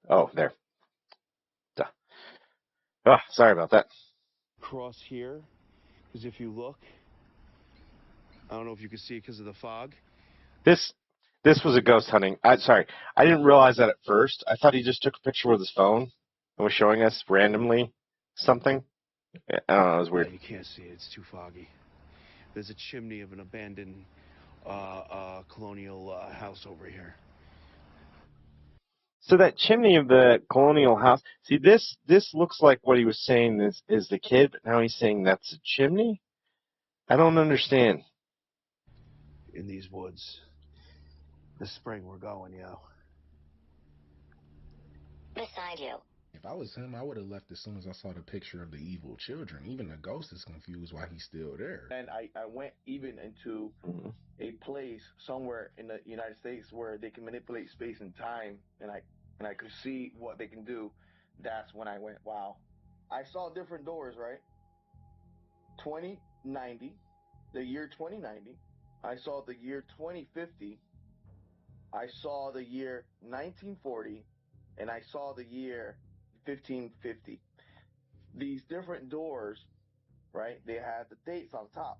Speaker 1: Oh, there. Duh. Oh, sorry about that.
Speaker 17: Cross here, because if you look, I don't know if you can see it because of the fog.
Speaker 1: This was a ghost hunting. Sorry, I didn't realize that at first. I thought he just took a picture with his phone and was showing us randomly something. I don't know, it was weird.
Speaker 17: Yeah, you can't see it. It's too foggy. There's a chimney of an abandoned colonial house over here.
Speaker 1: So that chimney of the colonial house, see, this looks like what he was saying is the kid, but now he's saying that's a chimney? I don't understand.
Speaker 17: In these woods. This spring we're going, yo.
Speaker 18: Beside you.
Speaker 2: If I was him, I would have left as soon as I saw the picture of the evil children. Even the ghost is confused why he's still there.
Speaker 19: And I went even into a place somewhere in the United States where they can manipulate space and time, and I could see what they can do. That's when I went, wow. I saw different doors, right? 2090, the year 2090. I saw the year 2050. I saw the year 1940, and I saw the year 1550. These different doors, right? They had the dates on top.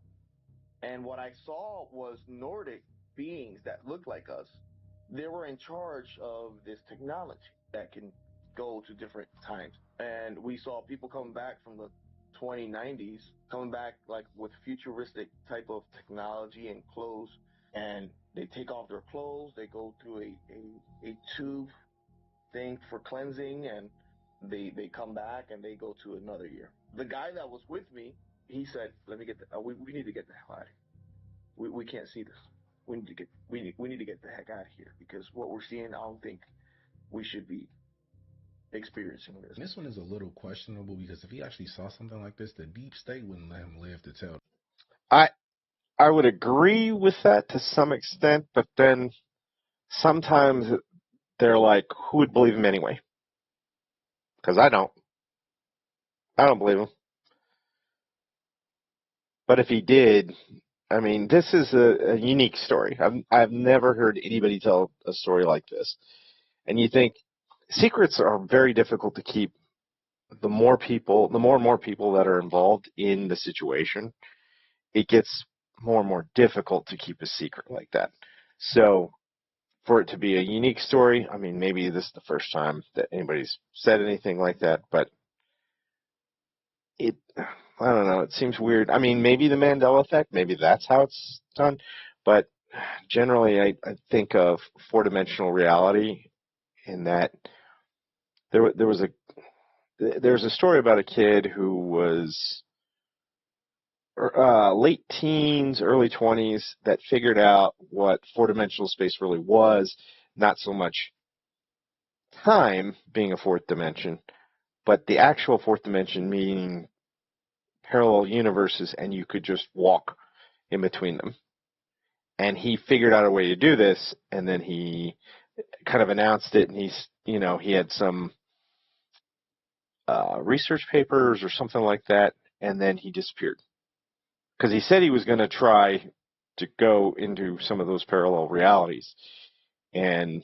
Speaker 19: And what I saw was Nordic beings that looked like us. They were in charge of this technology that can go to different times. And we saw people coming back from the 2090s, coming back like with futuristic type of technology and clothes. And they take off their clothes, they go through a tube thing for cleansing, and they come back and they go to another year. The guy that was with me, he said, "Let me get we need to get the hell out of here. We can't see this. We need to get the heck out of here because what we're seeing, I don't think we should be experiencing this."
Speaker 2: This one is a little questionable because if he actually saw something like this, the deep state wouldn't let him live to tell.
Speaker 1: I would agree with that to some extent, but then sometimes they're like, who would believe him anyway? Because I don't believe him. But if he did, I mean, this is a unique story. I've never heard anybody tell a story like this. And you think secrets are very difficult to keep the more and more people that are involved in the situation, it gets more and more difficult to keep a secret like that. So for it to be a unique story, I mean, maybe this is the first time that anybody's said anything like that, but I don't know, it seems weird. I mean, maybe the Mandela effect, maybe that's how it's done, but generally I think of four-dimensional reality in that there's a story about a kid who was late teens, early 20s that figured out what four-dimensional space really was, not so much time being a fourth dimension, but the actual fourth dimension meaning parallel universes, and you could just walk in between them. And he figured out a way to do this, and then he kind of announced it, and he had some research papers or something like that, and then he disappeared. Because he said he was going to try to go into some of those parallel realities, and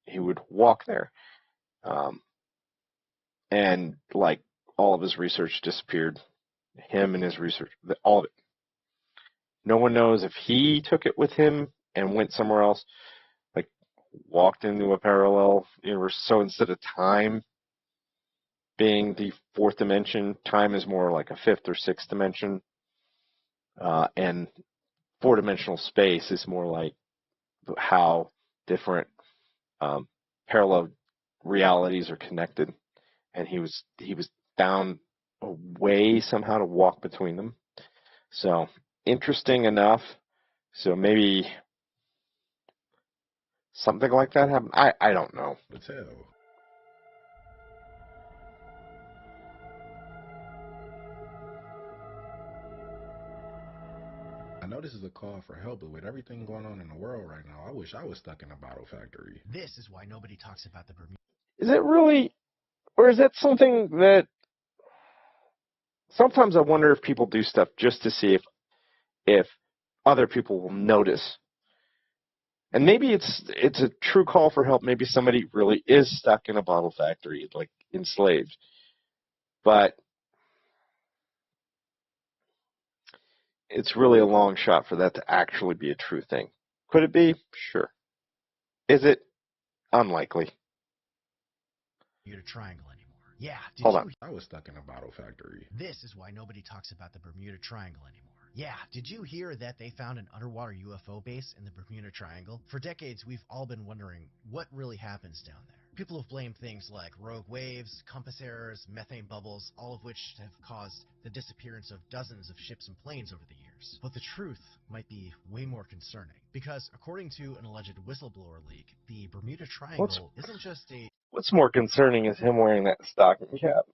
Speaker 1: he would walk there. And like all of his research disappeared. Him and his research, all of it. No one knows if he took it with him and went somewhere else, like walked into a parallel universe. So instead of time being the fourth dimension, time is more like a fifth or sixth dimension. And four-dimensional space is more like how different parallel realities are connected. And he was found a way somehow to walk between them. So interesting enough. So maybe something like that happened. I don't know.
Speaker 2: Let's hell. I know this is a call for help, but with everything going on in the world right now, I wish I was stuck in a bottle factory.
Speaker 18: This is why nobody talks about the Bermuda.
Speaker 1: Is it really, or is that something that sometimes I wonder if people do stuff just to see if other people will notice. And maybe it's a true call for help. Maybe somebody really is stuck in a bottle factory, like enslaved. But it's really a long shot for that to actually be a true thing. Could it be? Sure. Is it? Unlikely.
Speaker 18: Bermuda Triangle anymore. Yeah.
Speaker 1: Hold on.
Speaker 2: I was stuck in a bottle factory.
Speaker 18: This is why nobody talks about the Bermuda Triangle anymore. Yeah, did you hear that they found an underwater UFO base in the Bermuda Triangle? For decades, we've all been wondering what really happens down there. People have blamed things like rogue waves, compass errors, methane bubbles, all of which have caused the disappearance of dozens of ships and planes over the years. But the truth might be way more concerning, because according to an alleged whistleblower leak, the Bermuda Triangle isn't just a...
Speaker 1: What's more concerning is him wearing that stocking cap.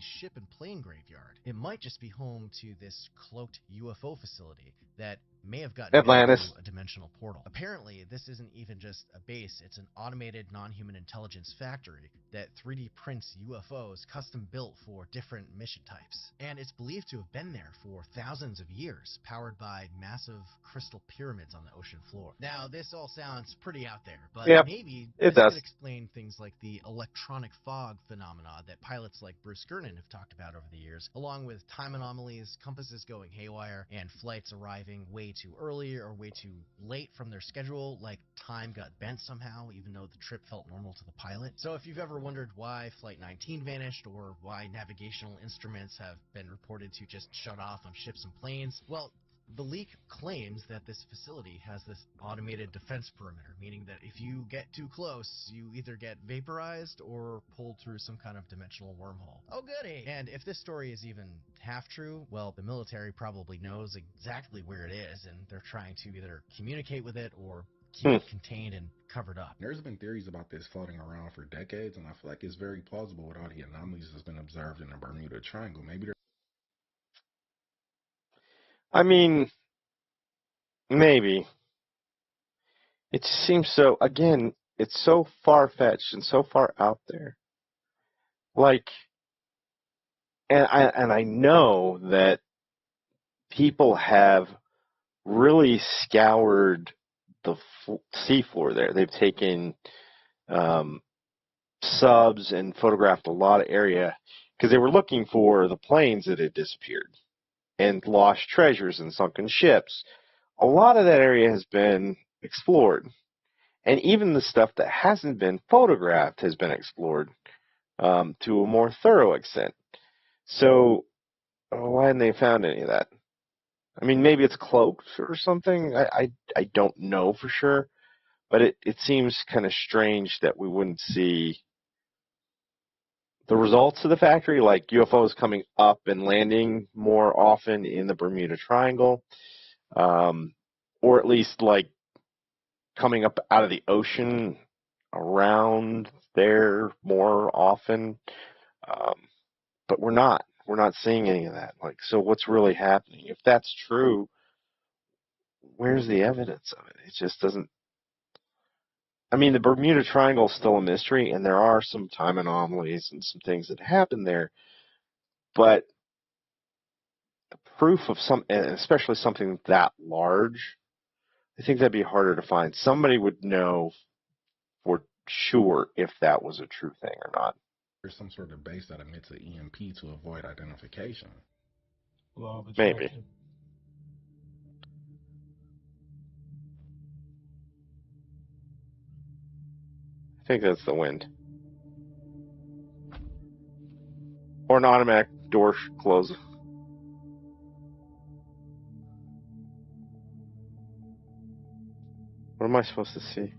Speaker 18: ship and plane graveyard. It might just be home to this cloaked UFO facility that may have gotten into a dimensional portal. Apparently, this isn't even just a base, it's an automated non-human intelligence factory that 3D prints UFOs custom built for different mission types. And it's believed to have been there for thousands of years, powered by massive crystal pyramids on the ocean floor. Now, this all sounds pretty out there, but maybe this could explain things like the electronic fog phenomena that pilots like Bruce Gernon have talked about over the years, along with time anomalies, compasses going haywire, and flights arriving way too early or way too late from their schedule, like time got bent somehow, even though the trip felt normal to the pilot. So if you've ever wondered why Flight 19 vanished, or why navigational instruments have been reported to just shut off on ships and planes, well, the leak claims that this facility has this automated defense perimeter, meaning that if you get too close, you either get vaporized or pulled through some kind of dimensional wormhole. Oh, goody! And if this story is even half true, well, the military probably knows exactly where it is, and they're trying to either communicate with it or keep it contained and covered up.
Speaker 2: There's been theories about this floating around for decades, and I feel like it's very plausible with all the anomalies that's been observed in the Bermuda Triangle. Maybe they're...
Speaker 1: I mean, maybe. It seems so, again, it's so far-fetched and so far out there. Like, and I know that people have really scoured the seafloor there. They've taken subs and photographed a lot of area, because they were looking for the planes that had disappeared and lost treasures and sunken ships. A lot of that area has been explored. And even the stuff that hasn't been photographed has been explored to a more thorough extent. So why hadn't they found any of that? I mean, maybe it's cloaked or something. I don't know for sure. But it seems kind of strange that we wouldn't see the results of the factory, like UFOs coming up and landing more often in the Bermuda Triangle, or at least like coming up out of the ocean around there more often. But we're not seeing any of that. Like, so what's really happening? If that's true, where's the evidence of it? It just doesn't. I mean, the Bermuda Triangle is still a mystery, and there are some time anomalies and some things that happen there. But the proof of and especially something that large, I think that'd be harder to find. Somebody would know for sure if that was a true thing or not.
Speaker 2: There's some sort of base that emits an EMP to avoid identification.
Speaker 1: Maybe. I think that's the wind. Or an automatic door close. What am I supposed to see?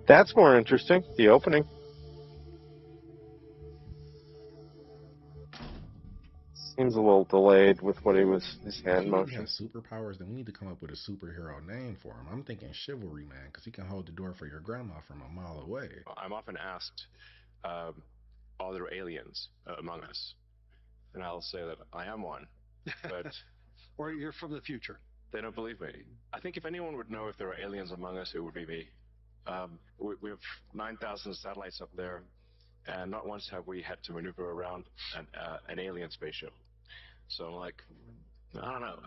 Speaker 1: That's more interesting, the opening. Seems a little delayed with what his hand motion.
Speaker 2: If he has superpowers, then we need to come up with a superhero name for him. I'm thinking Chivalry Man, because he can hold the door for your grandma from a mile away.
Speaker 20: I'm often asked, are there aliens among us? And I'll say that I am one, but...
Speaker 21: Or you're from the future.
Speaker 20: They don't believe me. I think if anyone would know if there are aliens among us, it would be me. We have 9,000 satellites up there, and not once have we had to maneuver around an alien spaceship. So I'm like, I don't know.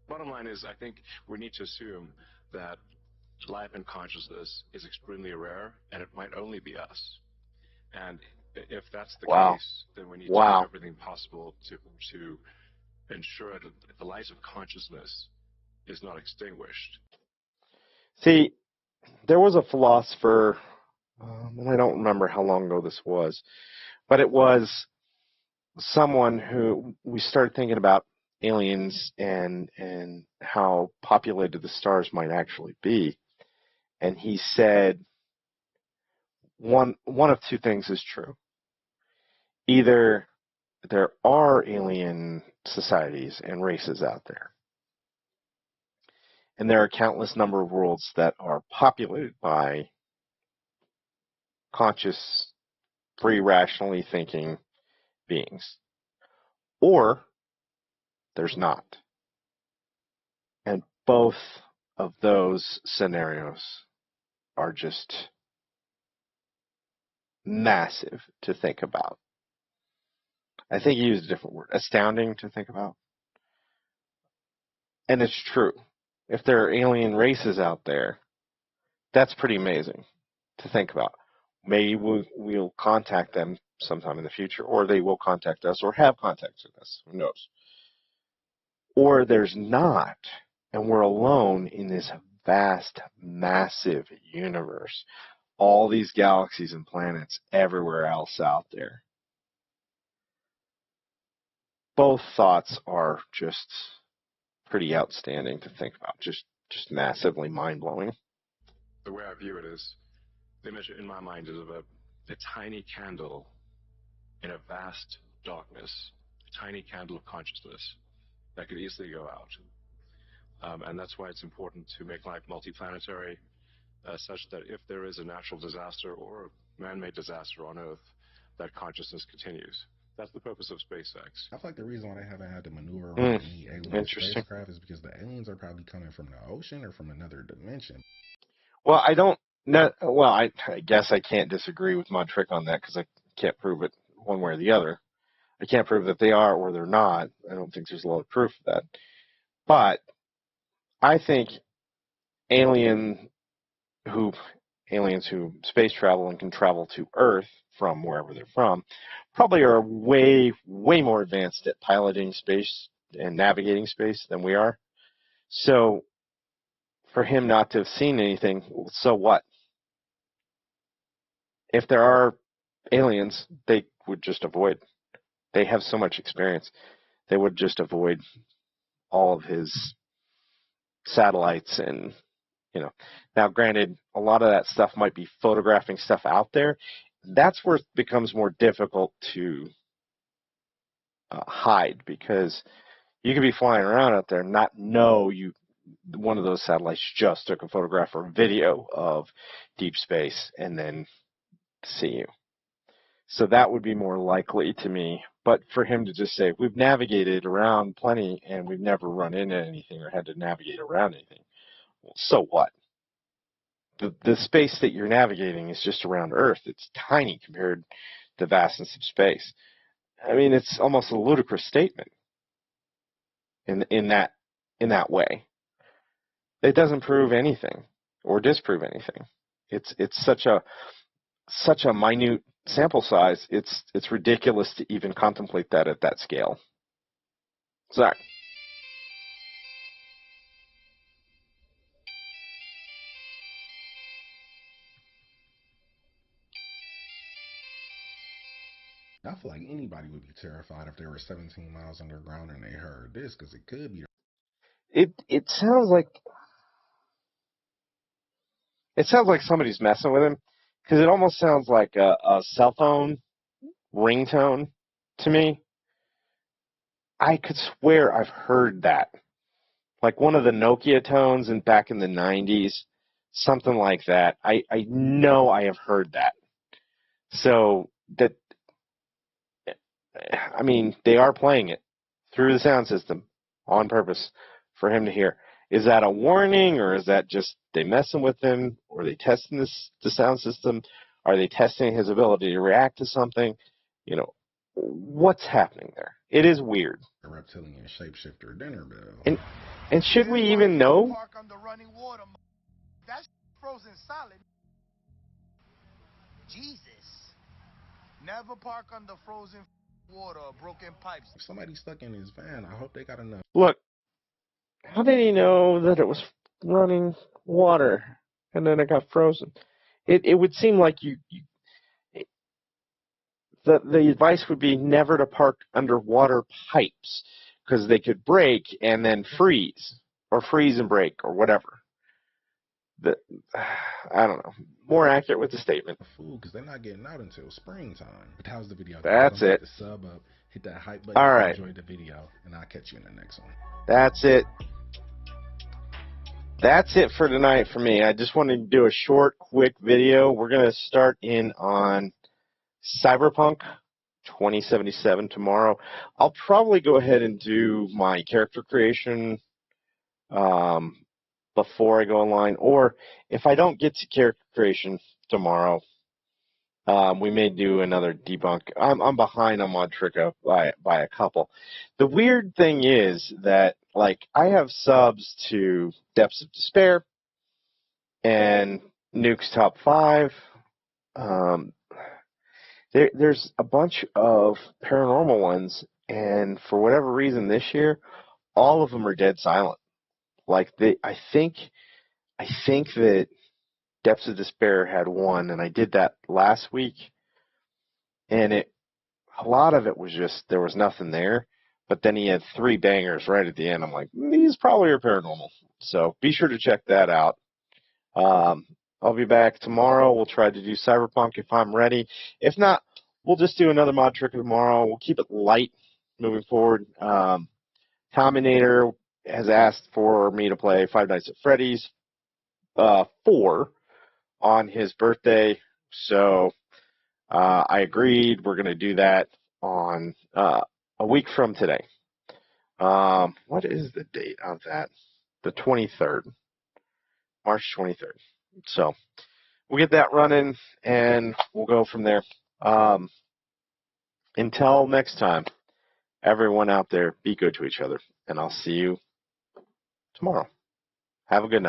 Speaker 20: Bottom line is, I think we need to assume that life and consciousness is extremely rare, and it might only be us. And if that's the case, then we need to do everything possible to ensure that the light of consciousness is not extinguished.
Speaker 1: See, there was a philosopher, and I don't remember how long ago this was, but it was someone who we started thinking about aliens and how populated the stars might actually be. And he said one of two things is true. Either there are alien societies and races out there, and there are countless number of worlds that are populated by conscious, free, rationally thinking beings. Or there's not. And both of those scenarios are just massive to think about. I think he used a different word. Astounding to think about. And it's true. If there are alien races out there, that's pretty amazing to think about. Maybe we'll contact them sometime in the future, or they will contact us, or have contacted us. Who knows? Or there's not, and we're alone in this vast, massive universe. All these galaxies and planets everywhere else out there. Both thoughts are just pretty outstanding to think about, just massively mind-blowing.
Speaker 20: The way I view it is, the image in my mind is of a tiny candle in a vast darkness, a tiny candle of consciousness that could easily go out. And that's why it's important to make life multiplanetary, such that if there is a natural disaster or a man-made disaster on Earth, that consciousness continues. That's the purpose of SpaceX.
Speaker 2: I feel like the reason why they haven't had to maneuver around any alien
Speaker 1: Interesting.
Speaker 2: spacecraft is because the aliens are probably coming from the ocean or from another dimension.
Speaker 1: Well, I guess I can't disagree with Montrick on that because I can't prove it one way or the other. I can't prove that they are or they're not. I don't think there's a lot of proof of that. But I think aliens who space travel and can travel to Earth from wherever they're from probably are way, way more advanced at piloting space and navigating space than we are. So for him not to have seen anything, so what? If there are aliens, they would just avoid. They have so much experience. They would just avoid all of his satellites and, Now, granted, a lot of that stuff might be photographing stuff out there. That's where it becomes more difficult to hide because you could be flying around out there and not know one of those satellites just took a photograph or video of deep space and then see you. So that would be more likely to me. But for him to just say, we've navigated around plenty and we've never run into anything or had to navigate around anything. Well, so what? The space that you're navigating is just around Earth. It's tiny compared to the vastness of space. I mean, it's almost a ludicrous statement in that way. It doesn't prove anything or disprove anything. It's such a minute sample size. It's ridiculous to even contemplate that at that scale. Sorry.
Speaker 2: I feel like anybody would be terrified if they were 17 miles underground and they heard this, because it could be.
Speaker 1: It sounds like somebody's messing with him, because it almost sounds like a cell phone ringtone to me. I could swear I've heard that, like one of the Nokia tones back in the 90s, something like that. I know I have heard that. So that. I mean, they are playing it through the sound system on purpose for him to hear. Is that a warning, or is that just they messing with him, or are they testing the sound system? Are they testing his ability to react to something? What's happening there? It is weird.
Speaker 2: A reptilian shapeshifter dinner bell.
Speaker 1: And should we even know?
Speaker 5: Park under running water. That's frozen solid. Jesus. Never park under frozen water or broken pipes.
Speaker 2: If somebody's stuck in his van, I hope they got enough.
Speaker 1: Look, how did he know that it was running water and then it got frozen? It would seem like the advice would be never to park underwater pipes because they could break and then freeze and break or whatever. I don't know. More accurate with the statement.
Speaker 2: Food, because they're not getting out until springtime. But how's the video?
Speaker 1: That's it.
Speaker 2: Sub up, hit that hype button.
Speaker 1: All right.
Speaker 2: Enjoy the video, and I'll catch you in the next one.
Speaker 1: That's it. That's it for tonight for me. I just wanted to do a short, quick video. We're going to start in on Cyberpunk 2077 tomorrow. I'll probably go ahead and do my character creation before I go online, or if I don't get to character creation tomorrow, we may do another debunk. I'm behind on Mod Tricka by a couple. The weird thing is that, like, I have subs to Depths of Despair and Nuke's Top 5. There's a bunch of paranormal ones, and for whatever reason this year, all of them are dead silent. Like, I think that Depths of Despair had one, and I did that last week, and a lot of it was just, there was nothing there, but then he had 3 bangers right at the end. I'm like, these probably are paranormal. So be sure to check that out. I'll be back tomorrow. We'll try to do Cyberpunk if I'm ready. If not, we'll just do another Mod Trick tomorrow. We'll keep it light moving forward. Tominator has asked for me to play Five Nights at Freddy's 4 on his birthday, so I agreed. We're going to do that. on a week from today. What is the date of that? The 23rd, March 23rd. So we'll get that running, and we'll go from there. Until next time, everyone out there, be good to each other, and I'll see you tomorrow. Have a good night.